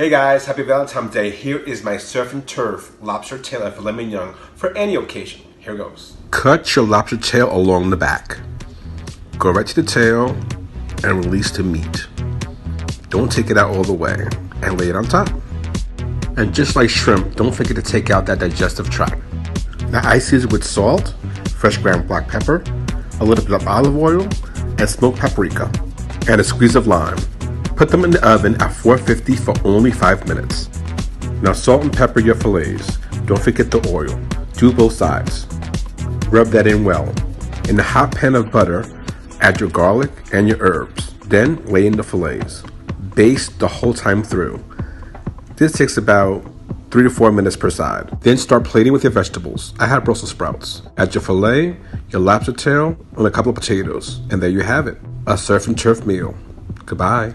Hey guys, happy Valentine's Day. Here is my surf and turf lobster tail and filet mignon for any occasion. Here goes. Cut your lobster tail along the back. Go right to the tail and release the meat. Don't take it out all the way and lay it on top. And just like shrimp, don't forget to take out that digestive tract. Now I season with salt, fresh ground black pepper, a little bit of olive oil, and smoked paprika, and a squeeze of lime. Put them in the oven at 450 for only 5 minutes. Now salt and pepper your fillets. Don't forget the oil. Do both sides. Rub that in well. In a hot pan of butter, add your garlic and your herbs. Then lay in the fillets. Baste the whole time through. This takes about 3 to 4 minutes per side. Then start plating with your vegetables. I have Brussels sprouts. Add your filet, your lobster tail, and a couple of potatoes. And there you have it. A surf and turf meal. Goodbye.